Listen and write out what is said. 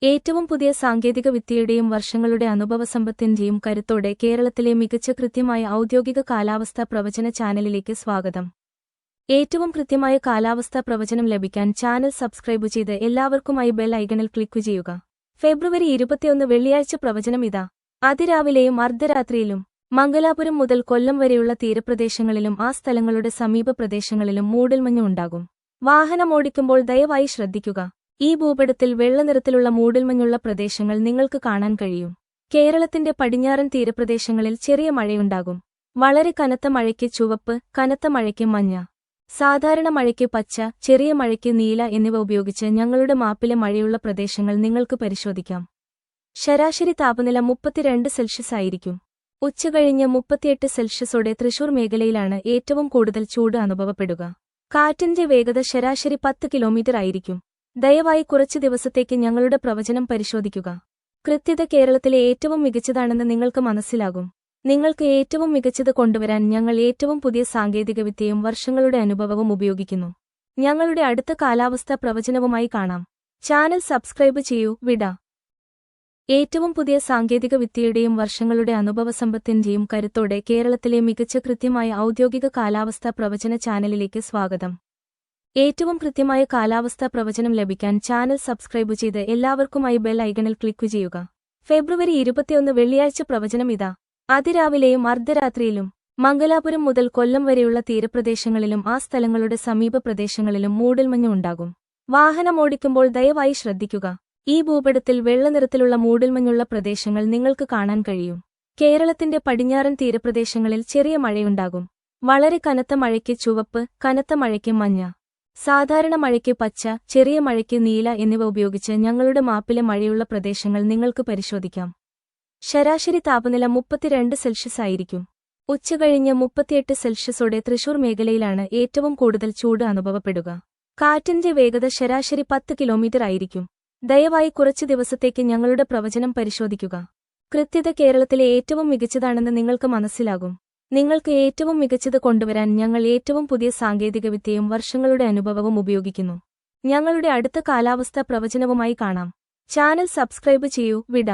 ഏറ്റവും പുതിയ സാങ്കേതിക വിദ്യയുടെയും വർഷങ്ങളുടെ അനുഭവസമ്പത്തിന്റെയും കരുത്തോടെ കേരളത്തിലെ മികച്ച കൃത്യമായ ഔദ്യോഗിക കാലാവസ്ഥാ പ്രവചന ചാനലിലേക്ക് സ്വാഗതം. ഏറ്റവും കൃത്യമായ കാലാവസ്ഥാ പ്രവചനം ലഭിക്കാൻ ചാനൽ സബ്സ്ക്രൈബ് ചെയ്ത് എല്ലാവർക്കുമായി ബെൽ ഐക്കണിൽ ക്ലിക്ക് ചെയ്യുക. ഫെബ്രുവരി 21 വെള്ളിയാഴ്ച പ്രവചനം ഇതാ. അതിരാവിലെയും അർദ്ധരാത്രിയിലും മംഗലാപുരം മുതൽ കൊല്ലം വരെയുള്ള തീരപ്രദേശങ്ങളിലും ആ സ്ഥലങ്ങളുടെ സമീപ പ്രദേശങ്ങളിലും മൂടൽമഞ്ഞ് ഉണ്ടാകും. വാഹനമോടിക്കുമ്പോൾ ദയവായി ശ്രദ്ധിക്കുക. ഈ ഭൂപടത്തിൽ വെള്ളനിറത്തിലുള്ള മൂടൽമഞ്ഞുള്ള പ്രദേശങ്ങൾ നിങ്ങൾക്ക് കാണാൻ കഴിയും. കേരളത്തിന്റെ പടിഞ്ഞാറൻ തീരപ്രദേശങ്ങളിൽ ചെറിയ മഴയുണ്ടാകും. വളരെ കനത്ത മഴയ്ക്ക് ചുവപ്പ്, കനത്ത മഴയ്ക്ക് മഞ്ഞ, സാധാരണ മഴയ്ക്ക് പച്ച, ചെറിയ മഴയ്ക്ക് നീല എന്നിവ ഉപയോഗിച്ച് ഞങ്ങളുടെ മാപ്പിലെ മഴയുള്ള പ്രദേശങ്ങൾ നിങ്ങൾക്ക് പരിശോധിക്കാം. ശരാശരി താപനില 32 സെൽഷ്യസ് ആയിരിക്കും. ഉച്ചകഴിഞ്ഞ് 38 സെൽഷ്യസോടെ തൃശൂർ മേഖലയിലാണ് ഏറ്റവും കൂടുതൽ ചൂട് അനുഭവപ്പെടുക. കാറ്റിന്റെ വേഗത ശരാശരി 10 കിലോമീറ്റർ ആയിരിക്കും. ദയവായി കുറച്ച് ദിവസത്തേക്ക് ഞങ്ങളുടെ പ്രവചനം പരിശോധിക്കുക. കൃത്യത കേരളത്തിലെ ഏറ്റവും മികച്ചതാണെന്ന് നിങ്ങൾക്ക് മനസ്സിലാകും. നിങ്ങൾക്ക് ഏറ്റവും മികച്ചത് കൊണ്ടുവരാൻ ഞങ്ങൾ ഏറ്റവും പുതിയ സാങ്കേതികവിദ്യയും വർഷങ്ങളുടെ അനുഭവവും ഉപയോഗിക്കുന്നു. ഞങ്ങളുടെ അടുത്ത കാലാവസ്ഥാ പ്രവചനവുമായി കാണാം. ചാനൽ സബ്സ്ക്രൈബ് ചെയ്യൂ. വിട. ഏറ്റവും പുതിയ സാങ്കേതിക വിദ്യയുടെയും വർഷങ്ങളുടെ അനുഭവസമ്പത്തിന്റെയും കരുത്തോടെ കേരളത്തിലെ മികച്ച കൃത്യമായ ഔദ്യോഗിക കാലാവസ്ഥാ പ്രവചന ചാനലിലേക്ക് സ്വാഗതം. ഏറ്റവും കൃത്യമായ കാലാവസ്ഥാ പ്രവചനം ലഭിക്കാൻ ചാനൽ സബ്സ്ക്രൈബ് ചെയ്ത് എല്ലാവർക്കുമായി ബെൽ ഐക്കണിൽ ക്ലിക്ക് ചെയ്യുക. ഫെബ്രുവരി 21 വെള്ളിയാഴ്ച പ്രവചനം ഇതാ. അതിരാവിലെയും അർദ്ധരാത്രിയിലും മംഗലാപുരം മുതൽ കൊല്ലം വരെയുള്ള തീരപ്രദേശങ്ങളിലും ആ സ്ഥലങ്ങളുടെ സമീപ പ്രദേശങ്ങളിലും മൂടൽമഞ്ഞ് ഉണ്ടാകും. വാഹനമോടിക്കുമ്പോൾ ദയവായി ശ്രദ്ധിക്കുക. ഈ ഭൂപടത്തിൽ വെള്ളനിറത്തിലുള്ള മൂടൽമഞ്ഞുള്ള പ്രദേശങ്ങൾ നിങ്ങൾക്ക് കാണാൻ കഴിയും. കേരളത്തിന്റെ പടിഞ്ഞാറൻ തീരപ്രദേശങ്ങളിൽ ചെറിയ മഴയുണ്ടാകും. വളരെ കനത്ത മഴയ്ക്ക് ചുവപ്പ്, കനത്ത മഴയ്ക്ക് മഞ്ഞ, സാധാരണ മഴയ്ക്ക് പച്ച, ചെറിയ മഴയ്ക്ക് നീല എന്നിവ ഉപയോഗിച്ച് ഞങ്ങളുടെ മാപ്പിലെ മഴയുള്ള പ്രദേശങ്ങൾ നിങ്ങൾക്ക് പരിശോധിക്കാം. ശരാശരി താപനില 32 സെൽഷ്യസ് ആയിരിക്കും. ഉച്ചകഴിഞ്ഞ് 38 സെൽഷ്യസോടെ തൃശൂർ മേഖലയിലാണ് ഏറ്റവും കൂടുതൽ ചൂട് അനുഭവപ്പെടുക. കാറ്റിന്റെ വേഗത ശരാശരി 10 കിലോമീറ്റർ ആയിരിക്കും. ദയവായി കുറച്ച് ദിവസത്തേക്ക് ഞങ്ങളുടെ പ്രവചനം പരിശോധിക്കുക. കൃത്യത കേരളത്തിലെ ഏറ്റവും മികച്ചതാണെന്ന് നിങ്ങൾക്ക് മനസ്സിലാകും. നിങ്ങൾക്ക് ഏറ്റവും മികച്ചത് കൊണ്ടുവരാൻ ഞങ്ങൾ ഏറ്റവും പുതിയ സാങ്കേതികവിദ്യയും വർഷങ്ങളുടെ അനുഭവവും ഉപയോഗിക്കുന്നു. ഞങ്ങളുടെ അടുത്ത കാലാവസ്ഥാ പ്രവചനവുമായി കാണാം. ചാനൽ സബ്സ്ക്രൈബ് ചെയ്യൂ. വിട.